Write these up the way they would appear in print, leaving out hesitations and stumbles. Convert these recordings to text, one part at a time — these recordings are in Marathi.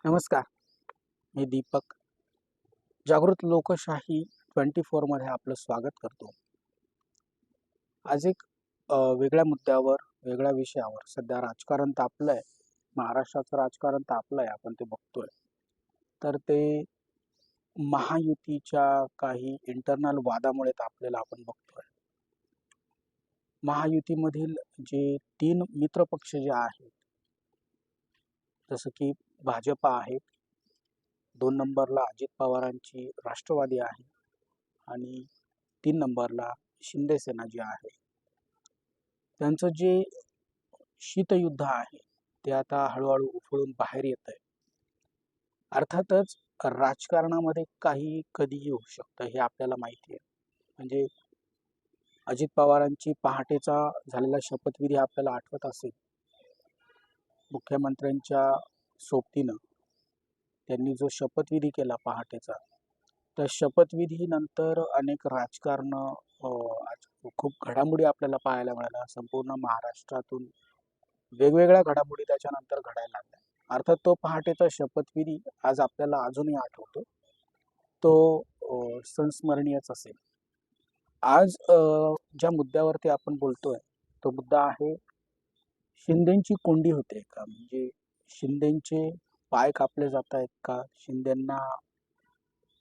नमस्कार, मी दीपक. जागृत लोकशाही 24 मध्ये आपलं स्वागत करतो. आज एक वेगळ्या मुद्द्यावर, वेगळ्या विषयावर सध्या राजकारण तापलंय. महाराष्ट्राचं राजकारण तापलंय, आपण ते बघतोय. तर ते महायुतीच्या काही इंटरनल वादामुळे तापलेलं आपण बघतोय. महायुतीमधील जे 3 मित्रपक्ष जे आहेत, जसं की भाजपा आहे, 2 नंबरला अजित पवारांची राष्ट्रवादी आहे आणि 3 नंबरला शिंदे सेना जी आहे. त्यांचं जे शीतयुद्ध आहे ते आता हळूहळू उफळून बाहेर येत आहे. अर्थातच राजकारणामध्ये काही कधीही होऊ शकतं हे आपल्याला माहिती आहे. म्हणजे अजित पवारांची पहाटेचा झालेला शपथविधी आपल्याला आठवत असेल. मुख्यमंत्र्यांच्या सोबतीनं त्यांनी जो शपथविधी केला पहाटेचा, त्या शपथविधीनंतर अनेक राजकारण आज खूप घडामोडी आपल्याला पाहायला मिळाल्या. संपूर्ण महाराष्ट्रातून वेगवेगळ्या घडामोडी त्याच्यानंतर घडायला लागल्या. अर्थात तो पहाटेचा शपथविधी आज आपल्याला अजूनही आठवतो. तो संस्मरणीयच असेल. आज ज्या मुद्द्यावरती आपण बोलतोय तो मुद्दा आहे, शिंदेची कोंडी होते का? म्हणजे शिंदेचे पाय कापले जात आहेत का? शिंदेंना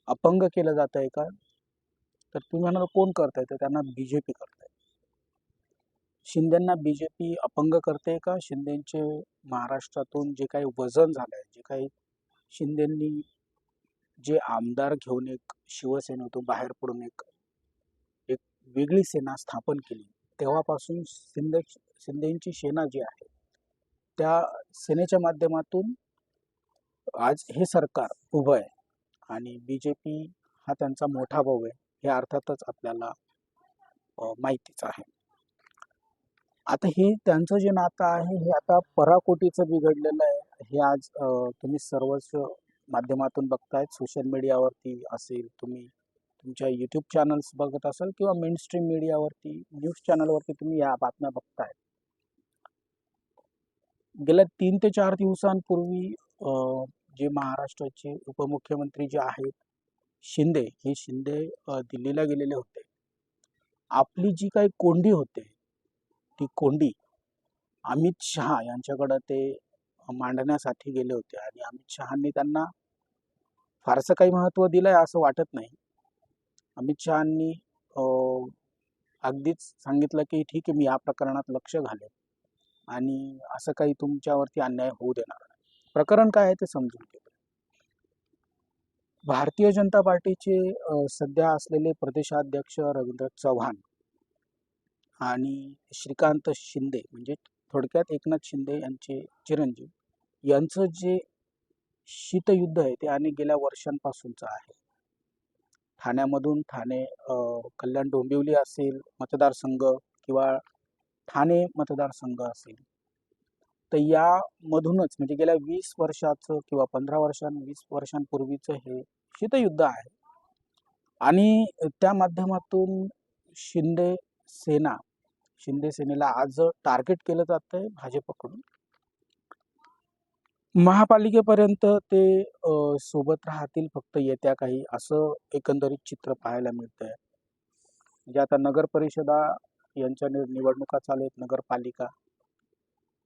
अपंग केलं जात आहे का? तर तुम्ही म्हणाल कोण करताय? तर त्यांना बीजेपी करताय. शिंदेंना बीजेपी अपंग करते का? शिंदेचे महाराष्ट्रातून जे काही वजन झालंय, जे काही शिंदेंनी जे आमदार घेऊन एक शिवसेनेतून बाहेर पडून एक एक वेगळी सेना स्थापन केली, तेव्हापासून शिंदेची सेना जी आहे त्या सेनेच्या माध्यमातून आज हे सरकार उभं आहे आणि बीजेपी हा त्यांचा मोठा भाऊ आहे, हे अर्थातच आपल्याला माहितीच आहे. आता हे त्यांचं जे नातं आहे हे आता पराकोटीचं बिघडलेलं आहे. हे आज तुम्ही सर्वच माध्यमातून बघतायत. सोशल मीडियावरती असेल, तुम्ही तुमच्या यूट्यूब चॅनल्स बघत असाल किंवा मेन स्ट्रीम मीडियावरती, न्यूज चॅनलवरती तुम्ही या बातम्या बघताय. गेल्या 3 ते 4 दिवसांपूर्वी जे महाराष्ट्राचे उपमुख्यमंत्री जे आहेत शिंदे, हे शिंदे दिल्लीला गेलेले होते. आपली जी काही कोंडी होते ती कोंडी अमित शहा यांच्याकडे ते मांडण्यासाठी गेले होते आणि अमित शहांनी त्यांना फारसं काही महत्त्व दिलंय असं वाटत नाही. अमित शहांनी अगदीच सांगितलं की ठीक आहे, मी या प्रकरणात लक्ष घालेन आणि असं काही तुमच्यावरती अन्याय होऊ देणार नाही. प्रकरण काय आहे ते समजून घेऊ. भारतीय जनता पार्टीचे सध्या असलेले प्रदेशाध्यक्ष रवींद्र चव्हाण आणि श्रीकांत शिंदे, म्हणजे थोडक्यात एकनाथ शिंदे यांचे चिरंजीव, यांचं जे शीतयुद्ध आहे ते अनेक गेल्या वर्षांपासूनचं आहे. ठाण्यामधून ठाणे कल्याण डोंबिवली असेल मतदारसंघ किंवा ठाणे मतदारसंघ असेल, तर यामधूनच म्हणजे गेल्या 20 वर्षाचं किंवा 20 वर्षांपूर्वीचं हे शीतयुद्ध आहे आणि त्या माध्यमातून शिंदे शिंदे सेनेला आज टार्गेट केलं जातंय भाजपकडून. महापालिकेपर्यंत ते सोबत राहतील फक्त येत्या काही, असं एकंदरीत चित्र पाहायला मिळतंय. म्हणजे आता नगर परिषदा यांच्या निवडणुका चालू आहेत, नगरपालिका.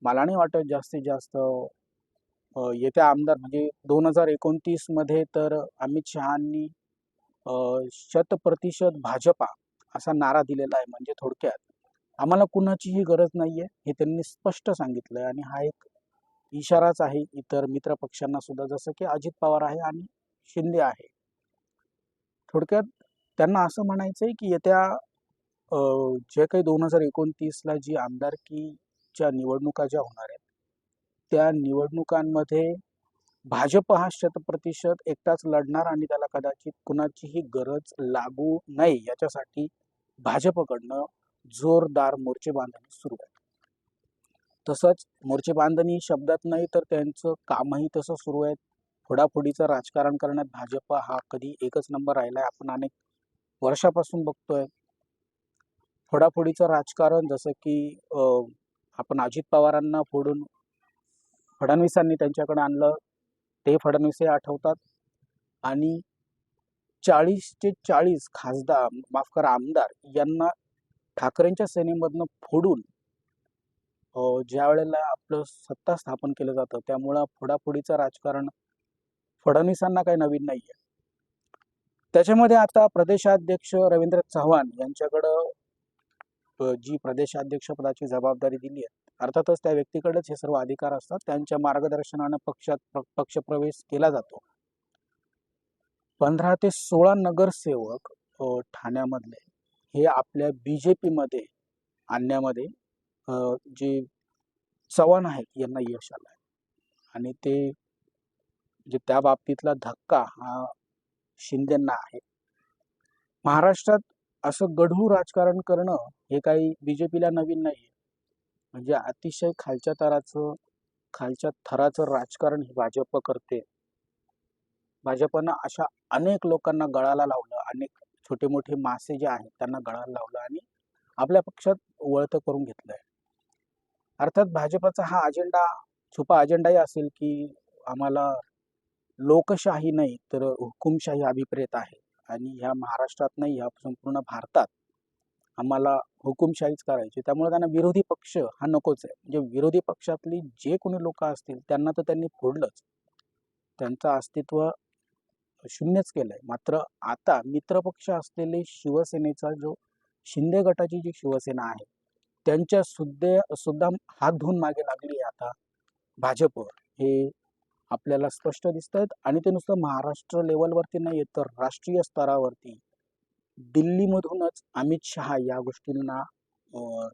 मला नाही वाटत जास्तीत जास्त येत्या आमदार म्हणजे 2029 मध्ये तर अमित शहांनी 100% भाजपा असा नारा दिलेला आहे. म्हणजे थोडक्यात आम्हाला कुणाचीही गरज नाहीये हे त्यांनी स्पष्ट सांगितलंय आणि हा एक इशाराच आहे इतर मित्र पक्षांना सुद्धा, जसं की अजित पवार आहे आणि शिंदे आहे. थोडक्यात त्यांना असं म्हणायचंय की येत्या जे काही 2029ला जी आमदारकीच्या निवडणुका ज्या होणार आहेत त्या निवडणुकांमध्ये भाजप हा 100% एकटाच लढणार आणि त्याला कदाचित कुणाचीही गरज लागू नये याच्यासाठी भाजपकडनं जोरदार मोर्चे बांधणी सुरू आहे. तसंच मोर्चे बांधणी शब्दात नाही तर त्यांचं कामही तसं सुरू आहे. फोडाफोडीचं राजकारण करण्यात भाजप हा कधी एकच नंबर राहिलाय, आपण अनेक वर्षापासून बघतोय. फोडाफोडीचं राजकारण, जसं की आपण अजित पवारांना फोडून फडणवीसांनी त्यांच्याकडे आणलं, ते फडणवीस आठवतात. आणि 40चे 40 खासदार, माफ करा आमदार, यांना ठाकरेंच्या सेनेमधनं फोडून ज्या वेळेला आपलं सत्ता स्थापन केलं जातं, त्यामुळं फोडाफोडीचं राजकारण फडणवीसांना काही नवीन नाहीये. त्याच्यामध्ये आता प्रदेशाध्यक्ष रवींद्र चव्हाण यांच्याकडं जी प्रदेशाध्यक्ष पदाची जबाबदारी दिली आहे, अर्थातच त्या व्यक्तीकडेच हे सर्व अधिकार असतात. त्यांच्या मार्गदर्शनाने पक्षप्रवेश केला जातो. 15 ते 16 नगरसेवक ठाण्यामधले हे आपल्या बीजेपी मध्ये आणण्यामध्ये जे चव्हाण आहेत यांना यश आलं आहे. आणि ते जे त्या बाबतीतला धक्का हा शिंदेंना आहे. महाराष्ट्रात असं गढूळ राजकारण करणं हे काही बीजेपीला नवीन नाहीये. म्हणजे अतिशय खालच्या थराचं राजकारण ही भाजप करते. भाजपनं अशा अनेक लोकांना गळाला लावलं, अनेक छोटे मोठे मासे जे आहेत त्यांना गळाला लावलं आणि आपल्या पक्षात वळतं करून घेतलंय. अर्थात भाजपचा हा अजेंडा छुपा अजेंडाही असेल की आम्हाला लोकशाही नाही तर हुकुमशाही अभिप्रेत आहे आणि ह्या महाराष्ट्रात नाही, ह्या संपूर्ण भारतात आम्हाला हुकुमशाहीच करायची. त्यामुळे त्यांना विरोधी पक्ष हा नकोच आहे. म्हणजे विरोधी पक्षातली जे कोणी लोक असतील त्यांना तर त्यांनी फोडलंच, त्यांचं अस्तित्व शून्यच केलंय. मात्र आता मित्रपक्ष असलेले शिवसेनेचा जो शिंदे गटाची जी शिवसेना आहे त्यांच्या सुद्धा हात धुवून मागे लागली आहे आता भाजप, हे आपल्याला स्पष्ट दिसत आहेत. आणि ते नुसतं महाराष्ट्र लेवलवरती नाही तर राष्ट्रीय स्तरावरती दिल्लीमधूनच अमित शहा या गोष्टींना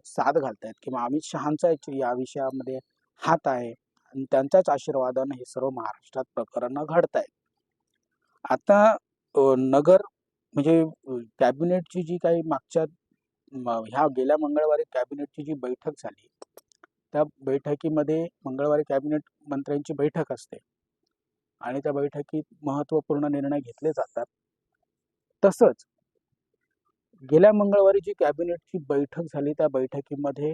साथ घालतायत किंवा अमित शहांचा या विषयामध्ये हात आहे आणि त्यांच्याच आशीर्वादाने हे सर्व महाराष्ट्रात प्रकरणं घडत आहेत. आता नगर म्हणजे कॅबिनेटची जी काही ह्या गेल्या मंगळवारी कॅबिनेटची जी बैठक झाली, त्या बैठकीमध्ये मंगळवारी कॅबिनेट मंत्र्यांची बैठक असते आणि त्या बैठकीत महत्त्वपूर्ण निर्णय घेतले जातात. तसंच गेल्या मंगळवारी जी कॅबिनेटची बैठक झाली त्या बैठकीमध्ये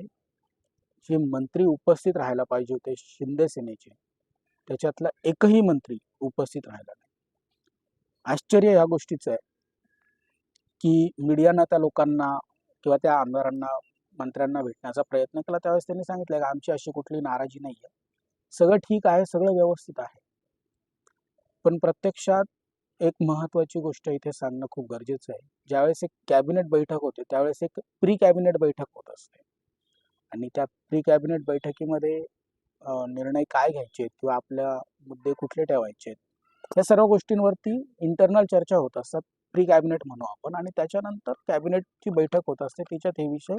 जे मंत्री उपस्थित राहायला पाहिजे होते शिंदे सेनेचे, त्याच्यातला एकही मंत्री उपस्थित राहिला नाही. आश्चर्य या गोष्टीचं आहे की मीडियानं त्या लोकांना किंवा त्या आमदारांना, मंत्र्यांना भेटण्याचा प्रयत्न केला. त्यावेळेस त्यांनी सांगितलं की आमची अशी कुठली नाराजी नाही आहे, सगळं ठीक आहे, सगळं व्यवस्थित आहे. पण प्रत्यक्षात एक महत्वाची गोष्ट इथे सांगणं खूप गरजेचं आहे. ज्यावेळेस एक कॅबिनेट बैठक होते त्यावेळेस एक प्री कॅबिनेट बैठक होत असते आणि त्या प्री कॅबिनेट बैठकीमध्ये निर्णय काय घ्यायचे किंवा आपल्या मुद्दे कुठले ठेवायचे या सर्व गोष्टींवरती इंटरनल चर्चा होत असतात, प्री कॅबिनेट म्हणू आपण. आणि त्याच्यानंतर कॅबिनेटची बैठक होत असते, त्याच्यात हे विषय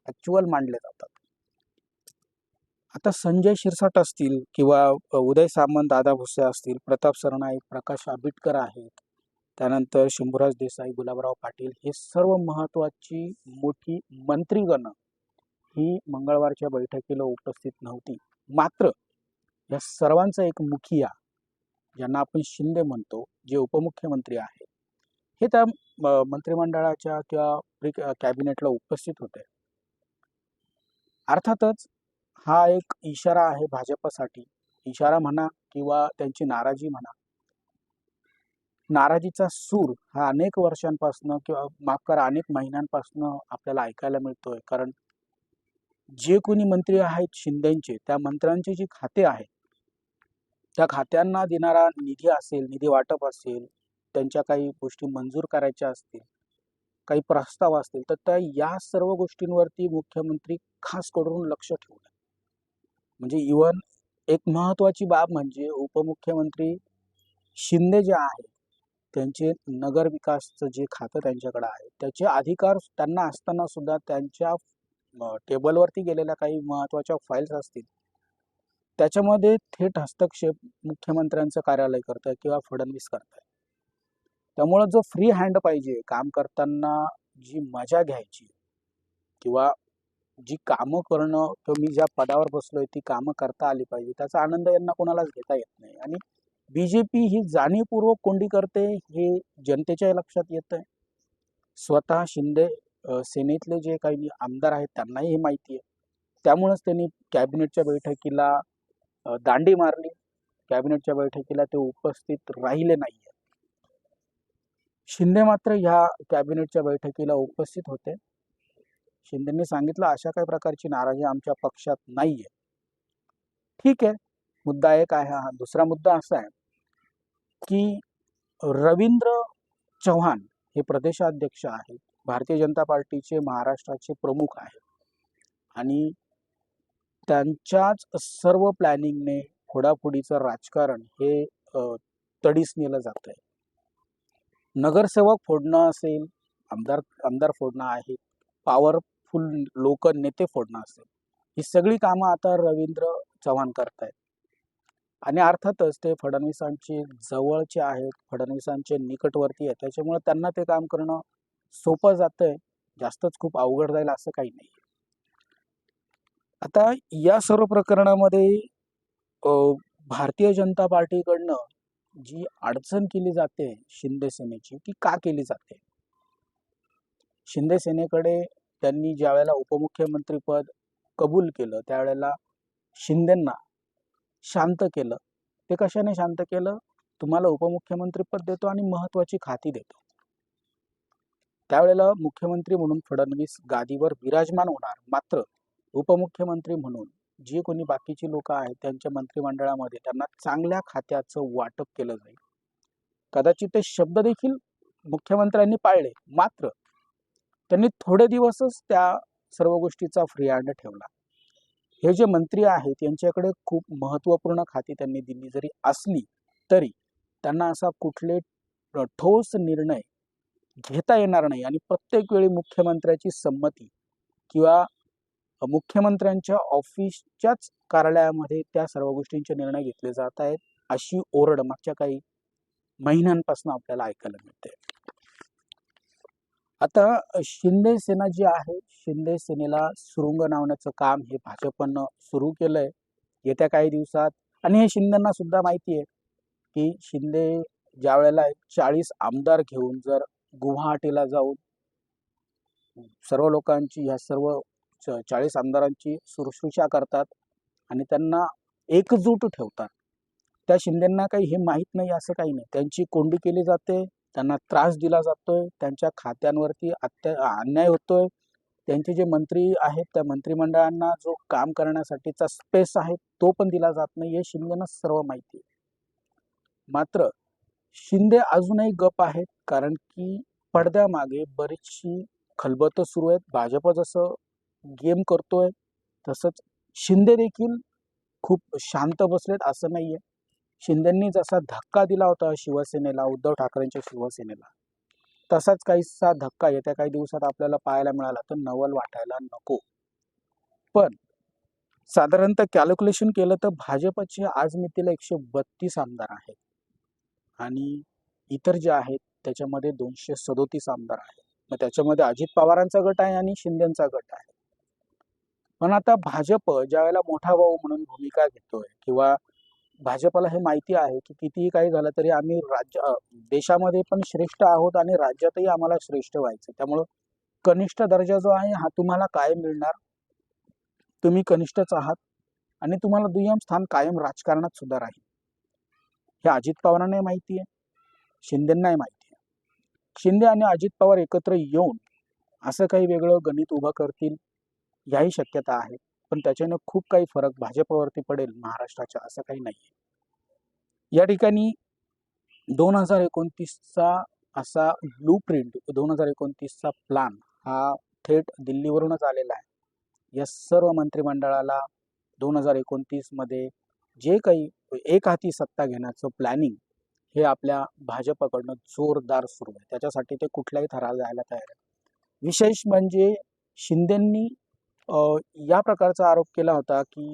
ऍक्च्युअल मांडले जातात. आता संजय शिरसाट असतील किंवा उदय सामंत, दादा भुसे असतील, प्रताप सरनाईक, प्रकाश आंबेडकर आहेत, त्यानंतर शंभूराज देसाई, गुलाबराव पाटील, हे सर्व महत्वाची मोठी मंत्रीगण ही मंगळवारच्या बैठकीला उपस्थित नव्हती. मात्र या सर्वांचा एक मुखिया, ज्यांना आपण शिंदे म्हणतो, जे उपमुख्यमंत्री आहेत, हे त्या मंत्रिमंडळाच्या किंवा कॅबिनेटला उपस्थित होते. अर्थातच हा एक इशारा आहे भाजपसाठी, इशारा म्हणा किंवा त्यांची नाराजी म्हणा. नाराजीचा सूर हा अनेक वर्षांपासून किंवा माफ करा अनेक महिन्यांपासून आपल्याला ऐकायला मिळतोय. कारण जे कोणी मंत्री आहेत शिंदेचे, त्या मंत्र्यांची जी खाते आहेत त्या खात्यांना देणारा निधी असेल, निधी वाटप असेल, त्यांच्या काही गोष्टी मंजूर करायच्या असतील, काही प्रस्ताव असतील, तर त्या या सर्व गोष्टींवरती मुख्यमंत्री खास करून लक्ष ठेवलं. म्हणजे इव्हन एक महत्वाची बाब म्हणजे उपमुख्यमंत्री शिंदे जे आहेत त्यांचे नगर विकासचं जे खातं त्यांच्याकडे आहे त्याचे अधिकार त्यांना असताना सुद्धा त्यांच्या टेबलवरती गेलेल्या काही महत्वाच्या फाईल्स असतील त्याच्यामध्ये थेट हस्तक्षेप मुख्यमंत्र्यांचं कार्यालय करतंय किंवा फडणवीस करताय. त्यामुळे जो फ्री हँड पाहिजे काम करताना, जी मजा घ्यायची किंवा जी कामं करणं किंवा मी ज्या पदावर बसलोय ती कामं करता आली पाहिजे, त्याचा आनंद यांना कोणालाच घेता येत नाही. आणि बीजेपी ही जाणीवपूर्वक कोंडी करते हे जनतेच्या लक्षात येतंय. स्वतः शिंदे सेनेतले जे काही आमदार आहेत त्यांनाही हे माहिती आहे. त्यामुळेच त्यांनी कॅबिनेटच्या बैठकीला दांडी मारली कॅबिनेटच्या बैठकीला ते उपस्थित राहिले नाहीये. शिंदे मात्र ह्या कॅबिनेटच्या बैठकीला उपस्थित होते. शिंदेंनी सांगितलं अशा काही प्रकारची नाराजी आमच्या पक्षात नाहीये. ठीक आहे, मुद्दा एक आहे हा. दुसरा मुद्दा असा आहे की रवींद्र चव्हाण हे प्रदेशाध्यक्ष आहेत, भारतीय जनता पार्टीचे महाराष्ट्राचे प्रमुख आहेत आणि त्यांच्याच सर्व प्लॅनिंगने फोडाफोडीचं राजकारण हे तडीस नेलं जात आहे. नगरसेवक फोडणं असेल, आमदार फोडणं आहे, पॉवरफुल लोक नेते फोडणं असेल, ही सगळी कामं आता रवींद्र चव्हाण करतायत आणि अर्थातच ते फडणवीसांचे जवळचे आहेत, फडणवीसांचे निकटवर्ती आहेत, त्याच्यामुळे त्यांना ते काम करणं सोपं जातंय. जास्तच खूप अवघड जाईल असं काही नाही. आता या सर्व प्रकरणामध्ये भारतीय जनता पार्टीकडनं जी अडचण केली जाते शिंदे सेनेची, ती का केली जाते? शिंदे सेनेकडे त्यांनी ज्या वेळेला उपमुख्यमंत्री पद कबूल केलं त्यावेळेला शिंदेंना शांत केलं. ते कशाने शांत केलं? तुम्हाला उपमुख्यमंत्री पद देतो आणि महत्वाची खाती देतो. त्यावेळेला मुख्यमंत्री म्हणून फडणवीस गादीवर विराजमान होणार, मात्र उपमुख्यमंत्री म्हणून जी कोणी बाकीची लोक आहेत त्यांच्या मंत्रिमंडळामध्ये त्यांना चांगल्या खात्याचं वाटप केलं जाईल. कदाचित ते शब्द देखील मुख्यमंत्र्यांनी पाळले, मात्र त्यांनी थोडे दिवसच त्या सर्व गोष्टीचा फ्री हँड ठेवला. हे जे मंत्री आहेत यांच्याकडे खूप महत्वपूर्ण खाती त्यांनी दिली जरी असली तरी त्यांना असा कुठले ठोस निर्णय घेता येणार नाही आणि प्रत्येक वेळी मुख्यमंत्र्याची संमती किंवा मुख्यमंत्र्यांच्या ऑफिसच्याच कार्यालयामध्ये त्या सर्व गोष्टींचे निर्णय घेतले जात आहेत अशी ओरड मागच्या काही महिन्यांपासून आपल्याला ऐकायला मिळते. आता शिंदे सेना जी आहे, शिंदे सेनेला सुरुंग लावण्याचं काम हे भाजपनं सुरू केलंय येत्या काही दिवसात. आणि हे शिंदेना सुद्धा माहिती आहे की शिंदे ज्या वेळेला 40 आमदार घेऊन जर गुवाहाटीला जाऊन सर्व लोकांची, ह्या सर्व 40 आमदारांची शुश्रूषा करतात आणि त्यांना एकजूट ठेवतात, त्या शिंदेंना काही हे माहीत नाही असं काही नाही. त्यांची कोंडी केली जाते, त्यांना त्रास दिला जातोय, त्यांच्या खात्यांवरती अन्याय होतोय, त्यांचे जे मंत्री आहेत त्या मंत्रिमंडळांना जो काम करण्यासाठीचा स्पेस आहे तो पण दिला जात नाही, हे शिंदेना सर्व माहिती आहे. मात्र शिंदे अजूनही गप आहेत, कारण की पडद्यामागे बरीचशी खलबतं सुरू आहेत. भाजप जसं गेम करतोय तसंच शिंदे देखील खूप शांत बसलेत असं नाहीये. शिंदेंनी जसा धक्का दिला होता शिवसेनेला, उद्धव ठाकरेंच्या शिवसेनेला, तसाच काहीसा धक्का येत्या काही दिवसात आपल्याला पाहायला मिळाला तर नवल वाटायला नको. पण साधारणतः कॅल्क्युलेशन केलं तर भाजपचे आज मितीला 132 आमदार आहेत आणि इतर जे आहेत त्याच्यामध्ये 237 आमदार आहेत. मग त्याच्यामध्ये अजित पवारांचा गट आहे आणि शिंदेचा गट आहे. पण आता भाजप ज्या वेळेला मोठा भाऊ म्हणून भूमिका घेतोय किंवा भाजपला हे माहिती आहे की कितीही काही झालं तरी आम्ही देशामध्ये पण श्रेष्ठ आहोत आणि राज्यातही आम्हाला श्रेष्ठ व्हायचं, त्यामुळं कनिष्ठ दर्जा जो आहे हा तुम्हाला कायम मिळणार, तुम्ही कनिष्ठच आहात आणि तुम्हाला दुय्यम स्थान कायम राजकारणात सुद्धा राहील. हे अजित पवारांनाही माहिती आहे, शिंदेंनाही माहिती आहे. शिंदे आणि अजित पवार एकत्र येऊन असं काही वेगळं गणित उभं करतील याही शक्यता आहे, पण त्याच्यानं खूप काही फरक भाजपवरती पडेल महाराष्ट्राच्या असं काही नाहीये. या ठिकाणी 2029चा असा ब्लू प्रिंट, 2029चा प्लान हा थेट दिल्लीवरूनच आलेला आहे. या सर्व मंत्रिमंडळाला 2029 मध्ये जे काही एक हाती सत्ता घेण्याचं प्लॅनिंग हे आपल्या भाजपकडनं जोरदार सुरू आहे. त्याच्यासाठी ते कुठल्याही थराला जायला तयार आहे. विशेष म्हणजे शिंदेंनी या प्रकारचा आरोप केला होता की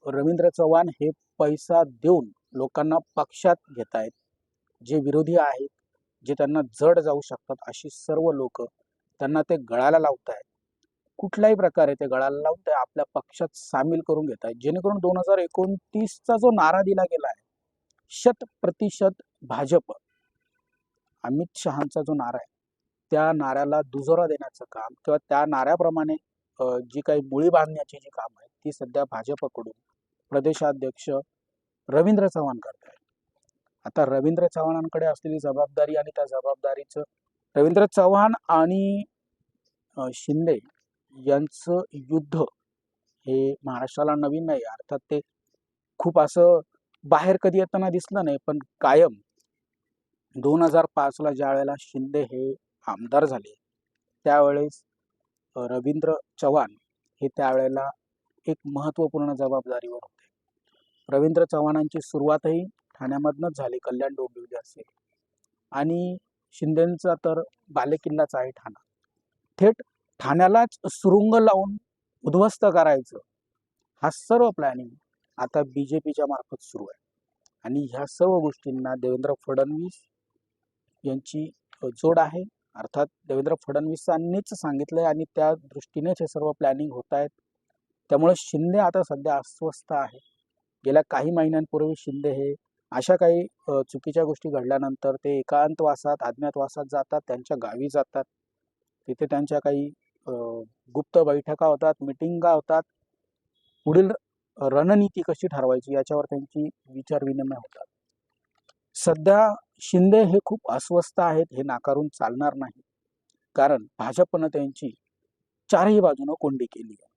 रवींद्र चव्हाण हे पैसा देऊन लोकांना पक्षात घेत आहेत, जे विरोधी आहेत, जे त्यांना जड जाऊ शकतात अशी सर्व लोक त्यांना ते गळाला लावत आहेत. कुठल्याही प्रकारे ते गळाला लावून ते आपल्या पक्षात सामील करून घेत आहेत, जेणेकरून 2029चा जो नारा दिला गेला आहे 100% भाजप, अमित शहांचा जो नारा आहे त्या नाऱ्याला दुजोरा देण्याचं काम किंवा त्या नाऱ्याप्रमाणे जी काही मुळी बांधण्याची जी काम आहे ती सध्या भाजपकडून प्रदेशाध्यक्ष रवींद्र चव्हाण करतायत. आता रवींद्र चव्हाणांकडे असलेली जबाबदारी आणि त्या जबाबदारीचं रवींद्र चव्हाण आणि शिंदे यांचं युद्ध हे महाराष्ट्राला नवीन नाही. अर्थात ते खूप असं बाहेर कधी येताना दिसलं नाही, पण कायम 2005ला ज्या वेळेला शिंदे हे आमदार झाले त्यावेळेस रवींद्र चव्हाण हे त्यावेळेला एक महत्त्वपूर्ण जबाबदारीवर होते. रवींद्र चव्हाणांची सुरुवातही ठाण्यामधनंच झाली, कल्याण डोंबिवली असेल, आणि शिंदेचा तर बालेकिल्लाच आहे ठाणा. थेट ठाण्यालाच सुरुंग लावून उद्ध्वस्त करायचं हा सर्व प्लॅनिंग आता BJPच्या मार्फत सुरू आहे. आणि ह्या सर्व गोष्टींना देवेंद्र फडणवीस यांची जोड आहे. अर्थात देवेंद्र फडणवीसांनीच सांगितलंय आणि त्या दृष्टीनेच हे सर्व प्लॅनिंग होत आहेत. त्यामुळे शिंदे आता सध्या अस्वस्थ आहे. गेल्या काही महिन्यांपूर्वी शिंदे हे अशा काही चुकीच्या गोष्टी घडल्यानंतर ते एकांतवासात अज्ञातवासात जातात, त्यांच्या गावी जातात. तिथे त्यांच्या काही गुप्त बैठका होतात, मिटिंगा होतात, पुढील रणनीती कशी ठरवायची याच्यावर त्यांची विचारविनिमय होतात. सध्या शिंदे हे खूप अस्वस्थ आहेत, हे नाकारून चालणार नाही. कारण भाजपनं त्यांची चारही बाजूनं कोंडी केली आहे.